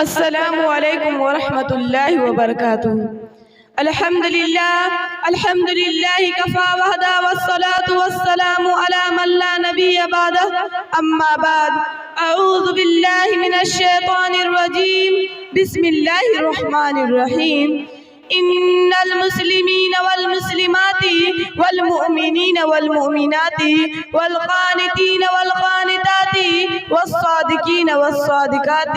السلام علیکم ورحمۃ اللہ وبرکاتہ۔ الحمد للہ کفا وحدہ والصلاة والسلام علی من لا نبی بعدہ، اما بعد اعوذ باللہ من الشیطان الرجیم، بسم اللہ الرحمن الرحیم۔ ان المسلمین والمسلمات والمؤمنین والمؤمنات والقانتین والقانتات والصادقین والصادقات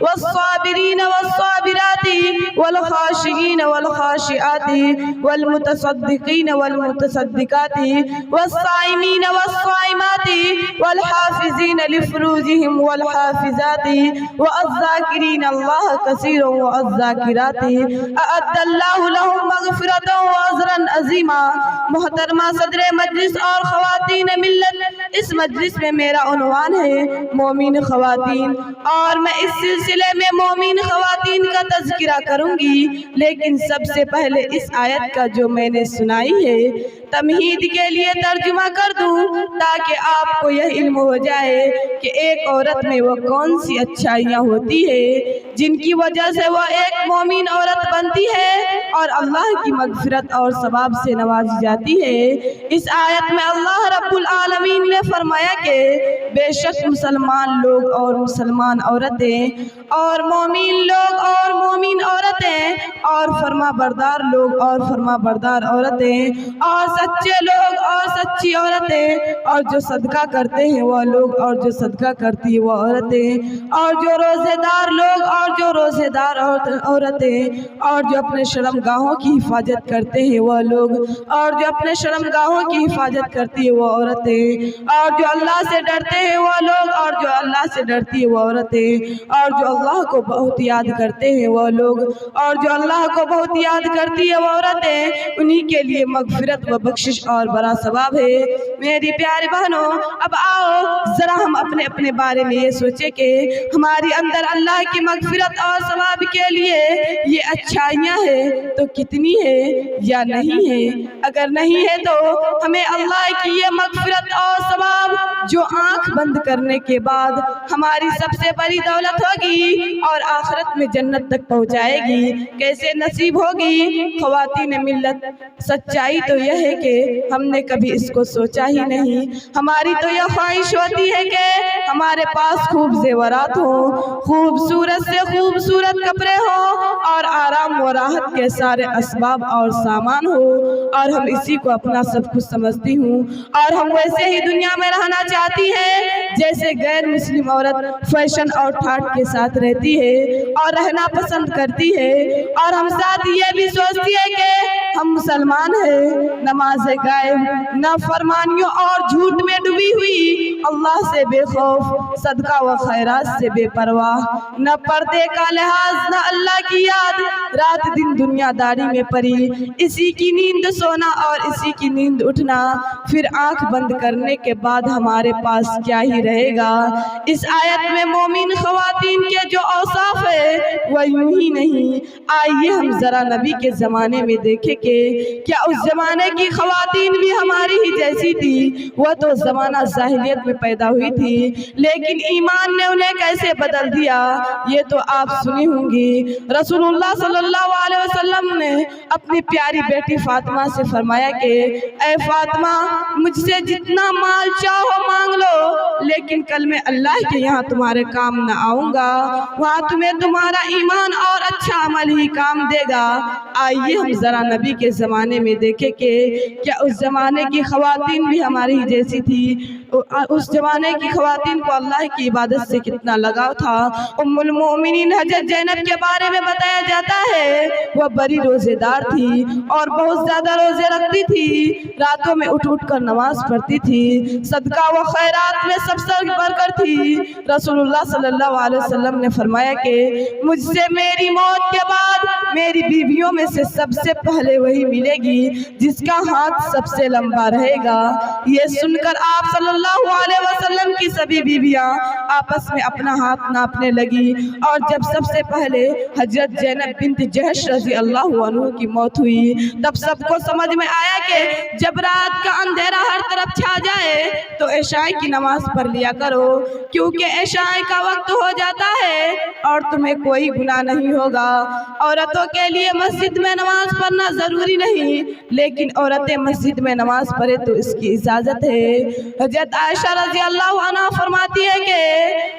والصابرین والصابرات والخاشعین والخاشعات والمتصدقین والمتصدقات والصائمین والصائمات والحافظین لفروجہم والحافظات والذاکرین اللہ کثیرا والذاکرات اعد اللہ لہم مغفرتا واجرا عظیما۔ محترمہ صدر مجلس اور خواتین ملت، اس مجلس میں میرا عنوان ہے مومن خواتین، اور میں اس سلسلے میں مومن خواتین کا تذکرہ کروں گی، لیکن سب سے پہلے اس آیت کا جو میں نے سنائی ہے تمہید کے لیے ترجمہ کر دوں تاکہ آپ کو یہ علم ہو جائے کہ ایک عورت میں وہ کون سی اچھائیاں ہوتی ہے جن کی وجہ سے وہ ایک مومن عورت بنتی ہے اور اللہ کی مغفرت اور ثواب سے نوازی جاتی ہے۔ اس آیت میں اللہ رب العالمین نے فرمایا کہ بے شک مسلمان لوگ اور مسلمان عورتیں اور مومن لوگ اور مومن عورتیں اور فرما بردار لوگ اور فرما بردار عورتیں اور سچے لوگ اور سچی عورتیں اور جو صدقہ کرتے ہیں وہ لوگ اور جو صدقہ کرتی ہیں وہ عورتیں اور جو روزے دار لوگ اور جو روزے دار عورتیں اور جو اپنے شرم گاہوں کی حفاظت کرتے ہیں وہ لوگ اور جو اپنے شرم گاہوں کی حفاظت کرتی ہیں وہ عورتیں اور جو اللہ سے ڈرتے ہیں وہ لوگ اور جو اللہ سے ڈرتی ہیں وہ عورتیں اور جو اللہ کو بہت یاد کرتے ہیں وہ لوگ اور جو اللہ کو بہت یاد کرتی ہے وہ عورتیں، انہی کے لیے مغفرت و بخشش اور بڑا ثواب ہے۔ میری پیاری بہنوں، اب آؤ ذرا ہم اپنے اپنے بارے میں یہ سوچیں کہ ہماری اندر اللہ کی مغفرت اور ثواب کے لیے یہ اچھائیاں ہیں تو کتنی ہے یا نہیں ہے؟ اگر نہیں ہے تو ہمیں اللہ کی یہ مغفرت اور ثواب جو آنکھ بند کرنے کے بعد ہماری سب سے بڑی دولت ہوگی اور آخرت میں جنت تک پہنچائے گی، کیسے نصیب ہوگی؟ خواتین ملت، سچائی تو یہ ہے کہ ہم نے کبھی اس کو سوچا ہی نہیں۔ ہماری تو یہ خواہش ہوتی ہے کہ ہمارے پاس خوب زیورات ہوں، خوبصورت سے خوبصورت کپڑے ہوں اور آرام و راحت کے سارے اسباب اور سامان ہو، اور ہم اسی کو اپنا سب کچھ سمجھتی ہوں اور ہم ویسے ہی دنیا میں رہنا چاہتی ہیں جیسے غیر مسلم عورت فیشن اور ٹھاٹ کے ساتھ رہتی ہے اور رہنا پسند کرتی ہے، اور ہم ساتھ یہ بھی سوچتی ہے کہ ہم مسلمان ہیں، نماز غائب، نافرمانیوں اور جھوٹ میں ڈوبی ہوئی، اللہ سے بے خوف، صدقہ و خیرات سے بے پرواہ، نہ پردے کا لحاظ نہ اللہ کی یاد، رات دن دنیا داری میں پڑی، اسی کی نیند سونا اور اسی کی نیند اٹھنا، پھر آنکھ بند کرنے کے بعد ہمارے پاس کیا ہی رہے گا۔ اس آیت میں مومن خواتین کے جو اوصاف ہے وہ یوں ہی نہیں۔ آئیے ہم ذرا نبی کے زمانے میں دیکھیں کہ کیا اس زمانے کی خواتین بھی ہماری ہی جیسی تھی؟ وہ تو زمانہ جاہلیت میں پیدا ہوئی تھی، لیکن ایمان نے انہیں کیسے بدل دیا یہ تو آپ سنی ہوں گی۔ رسول اللہ صلی اللہ علیہ وسلم نے اپنی پیاری بیٹی فاطمہ سے فرمایا کہ اے فاطمہ، مجھ سے جتنا مال چاہو مانگ لو، لیکن کل میں اللہ کے یہاں تمہارے کام نہ آؤں گا، وہاں تمہیں تمہارا ایمان اور اچھا عمل ہی کام دے گا۔ آئیے ہم ذرا نبی کے زمانے میں دیکھیں کہ کیا اس زمانے کی خواتین بھی ہماری ہی جیسی تھی؟ اس زمانے کی خواتین کو اللہ کی عبادت سے کتنا لگاؤ تھا۔ ام المومنین حضرت زینب کے بارے میں بتایا جاتا ہے وہ بڑی روزے دار تھی اور بہت زیادہ روزے رکھتی تھی، راتوں میں اٹھ اٹھ کر نماز پڑھتی تھی، صدقہ و خیرات میں سب سے بڑھ کر تھی۔ رسول اللہ صلی اللہ علیہ وسلم نے فرمایا کہ مجھ سے میری موت کے بعد میری بیویوں میں سے سب سے پہلے وہی ملے گی جس کا ہاتھ سب سے لمبا رہے گا۔ یہ سن کر آپ صلی اللہ علیہ وسلم کی سبھی بیویاں آپس میں اپنا ہاتھ ناپنے لگی، اور جب سب سے پہلے حضرت زینب بنت جحش رضی اللہ عنہ کی موت ہوئی، تب سب کو سمجھ میں آیا کہ جب رات کا اندھیرا ہر طرف چھا جائے تو عشاء کی نماز پڑھ لیا کرو، کیونکہ عشاء کا وقت ہو جاتا ہے اور تمہیں کوئی گناہ نہیں ہوگا۔ عورتوں کے لیے مسجد میں نماز پڑھنا ضروری نہیں، لیکن عورتیں مسجد میں نماز پڑھے تو اس کی اجازت ہے۔ حضرت عائشہ رضی اللہ عنہ فرماتی ہے کہ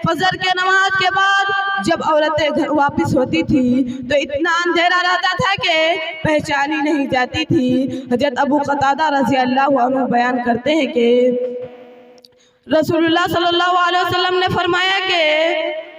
فجر کے نماز کے بعد جب عورتیں گھر واپس ہوتی تھی تو اتنا اندھیرا رہتا تھا کہ پہچانی نہیں جاتی تھی۔ حضرت ابو قتادہ رضی اللہ عنہ بیان کرتے ہیں کہ رسول اللہ صلی اللہ علیہ وسلم نے فرمایا کہ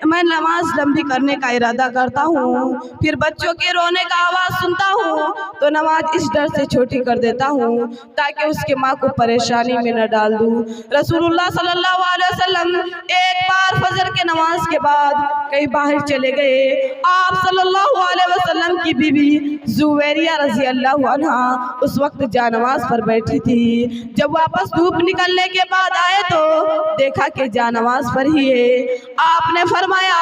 میں نماز لمبی کرنے کا ارادہ کرتا ہوں، پھر بچوں کے رونے کا آواز سنتا ہوں تو نماز اس ڈر سے چھوٹی کر دیتا ہوں تاکہ اس کے ماں کو پریشانی میں نہ ڈال دوں۔ رسول اللہ صلی اللہ علیہ وسلم ایک بار فجر کے نماز کے بعد کہیں باہر چلے گئے۔ آپ صلی اللہ علیہ وسلم کی بیوی زویریہ رضی اللہ عنہا اس وقت جانماز پر بیٹھی تھی۔ جب واپس دھوپ نکلنے کے بعد آئے تو دیکھا کہ جانماز پر ہی ہے۔ آپ نے فرمایا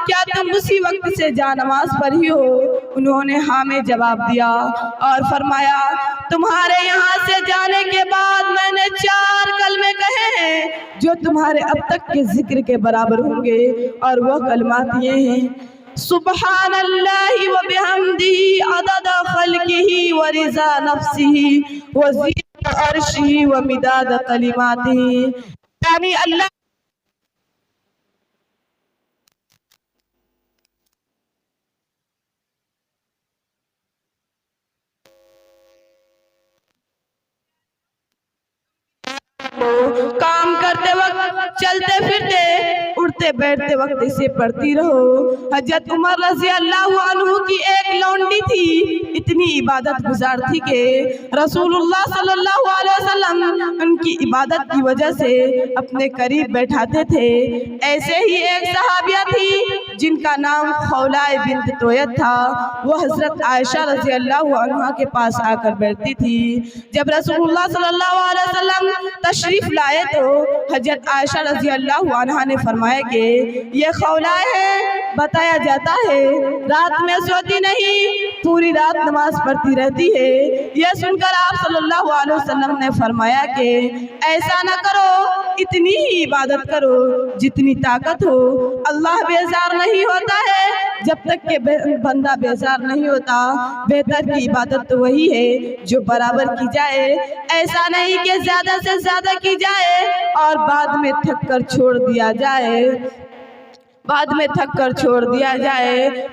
کیا تم اسی وقت سے جانماز پر ہی ہو؟ انہوں نے ہاں میں جواب دیا، اور فرمایا تمہارے یہاں سے جانے کے بعد میں نے 4 کلمے کہے ہیں جو تمہارے اب تک کے ذکر کے برابر ہوں گے، اور وہ کلمات یہ ہیں: سبحان اللہ و بحمدہ عدد خلقہ و رضا نفسہ و زینت عرشہ و مداد کلماتہ، یعنی اللہ کام کرتے وقت، چلتے پھرتے، اٹھتے بیٹھتے وقت اسے پڑھتی رہو۔ حضرت عمر رضی اللہ عنہ کی ایک لونڈی تھی، اتنی عبادت گزار تھی کہ رسول اللہ صلی اللہ علیہ وسلم ان کی عبادت کی وجہ سے اپنے قریب بیٹھاتے تھے۔ ایسے ہی ایک صحابیہ تھی جن کا نام خولہ بنت تویت تھا، وہ حضرت عائشہ رضی اللہ عنہ کے پاس آ کر بیٹھتی تھی۔ جب رسول اللہ صلی اللہ علیہ وسلم تشریف لائے تو حضرت عائشہ رضی اللہ عنہا نے فرمایا کہ یہ خولہ ہے، بتایا جاتا ہے رات میں سوتی نہیں، پوری رات نماز پڑھتی رہتی ہے۔ یہ سن کر آپ صلی اللہ علیہ وسلم نے فرمایا کہ ایسا نہ کرو، اتنی ہی عبادت کرو جتنی طاقت ہو۔ اللہ بیزار نہیں ہوتا ہے جب تک کہ بندہ بیزار نہیں ہوتا۔ بہتر کی عبادت تو وہی ہے جو برابر کی جائے، ایسا نہیں کہ زیادہ سے زیادہ کی جائے اور بعد میں تھک کر چھوڑ دیا جائے۔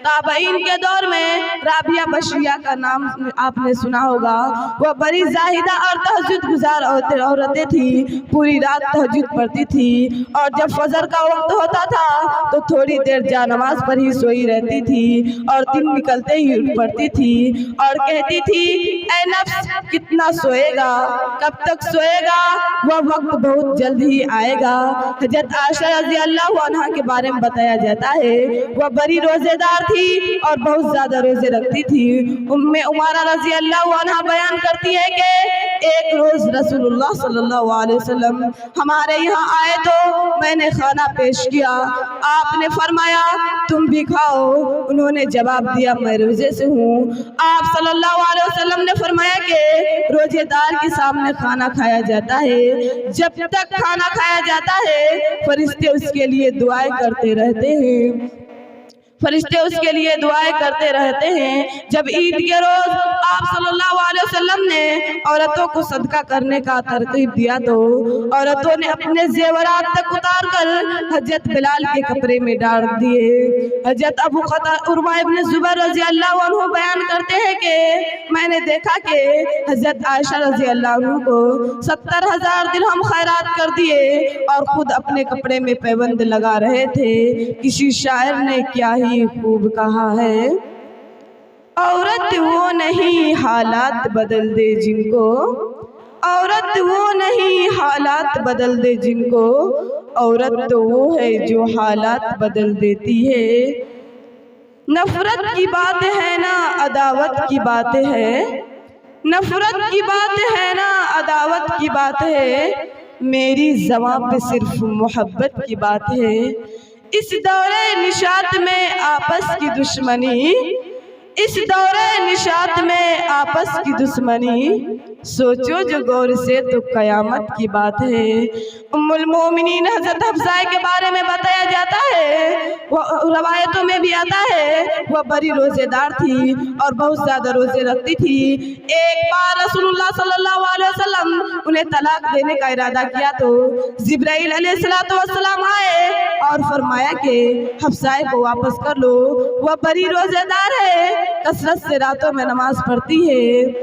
تابعین کے دور میں رابعہ بشریہ کا نام آپ نے سنا ہوگا۔ وہ بڑی زاہدہ اور تہجد گزار عورتیں تھیں، پوری رات تہجد پڑھتی تھی، اور جب فجر کا وقت ہوتا تھا تو تھوڑی دیر جانماز پر ہی سوئی رہتی تھی، اور دن نکلتے ہی اٹھ پڑتی تھی اور کہتی تھی اے نفس کتنا سوئے گا، کب تک سوئے گا، وہ وقت بہت جلد ہی آئے گا۔ حضرت عائشہ رضی اللہ عنہا کے بارے میں بتایا جاتا ہے وہ بڑی روزے دار تھی اور بہت زیادہ روزے رکھتی تھی۔ ام عمارہ رضی اللہ عنہا بیان کرتی ہے کہ ایک روز رسول اللہ صلی اللہ علیہ وسلم ہمارے یہاں آئے تو میں نے کھانا پیش کیا، آپ نے فرمایا تم بھی کھاؤ، انہوں نے جواب دیا میں روزے سے ہوں۔ آپ صلی اللہ علیہ وسلم نے فرمایا کہ روزے دار کے سامنے کھانا کھایا جاتا ہے، جب تک کھانا کھایا جاتا ہے فرشتے اس کے لیے دعائیں کرتے رہتے ہیں۔ جب عید کے روز آپ صلی اللہ علیہ وسلم نے عورتوں کو صدقہ کرنے کا ترغیب دیا تو عورتوں نے اپنے زیورات تک اتار کر حضرت بلال کے کپڑے میں ڈال دیے۔ حضرت ابو عروہ ابن زبیر رضی اللہ عنہ بیان کرتے ہیں کہ میں نے دیکھا کہ حضرت عائشہ رضی اللہ عنہ کو 70,000 درہم خیرات کر دیے اور خود اپنے کپڑے میں پیوند لگا رہے تھے۔ کسی شاعر نے کیا ہی خوب کہا ہے، عورت وہ نہیں حالات بدل دے جن کو، عورت وہ نہیں حالات بدل دے جن کو، عورت تو وہ ہے جو حالات بدل دیتی ہے۔ نفرت کی بات ہے نا عداوت کی بات ہے، نفرت کی بات ہے نا عداوت کی بات ہے، میری زبان پہ صرف محبت کی بات ہے۔ اس دور نشاط میں آپس کی دشمنی، اس دور نشاط میں آپس کی دشمنی، سوچو جو غور سے تو قیامت کی بات ہے۔ ام المومنین حضرت حفصہ کے بارے میں بتایا جاتا ہے، وہ روایتوں میں بھی آتا ہے، وہ بڑی روزے دار تھی اور بہت زیادہ روزے رکھتی تھی۔ ایک بار رسول اللہ صلی اللہ علیہ وسلم انہیں طلاق دینے کا ارادہ کیا تو جبرائیل علیہ السلام آئے اور فرمایا کہ حفصہ کو واپس کر لو، وہ بڑی روزے دار ہے، کثرت سے راتوں میں نماز پڑھتی ہے،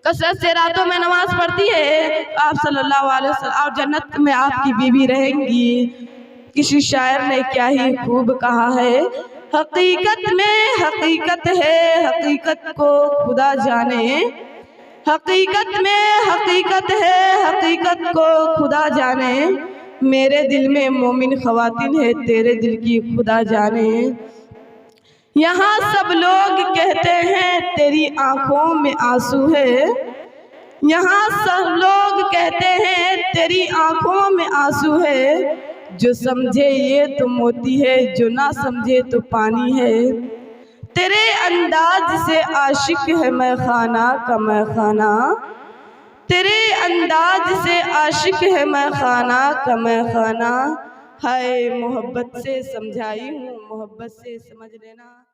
کثرت سے راتوں میں نماز پڑھتی ہے، آپ صلی اللہ علیہ وسلم اور جنت میں آپ کی بیوی رہیں گی۔ کسی شاعر نے کیا ہی خوب کہا ہے، حقیقت میں حقیقت ہے، حقیقت کو خدا جانے، حقیقت میں حقیقت ہے، حقیقت کو خدا جانے، میرے دل میں مومن خواتین ہے، تیرے دل کی خدا جانے۔ یہاں سب لوگ کہتے ہیں تیری آنکھوں میں آنسو ہے، یہاں سب لوگ کہتے ہیں تیری آنکھوں میں آنسو ہے، جو سمجھے یہ تو موتی ہے، جو نہ سمجھے تو پانی ہے، تیرے انداز سے عاشق ہے میں خانہ کا میں خانہ، تیرے انداز سے عاشق ہے میں خانہ کا میں خانہ، ہائے محبت سے سمجھائی ہوں محبت سے سمجھ لینا۔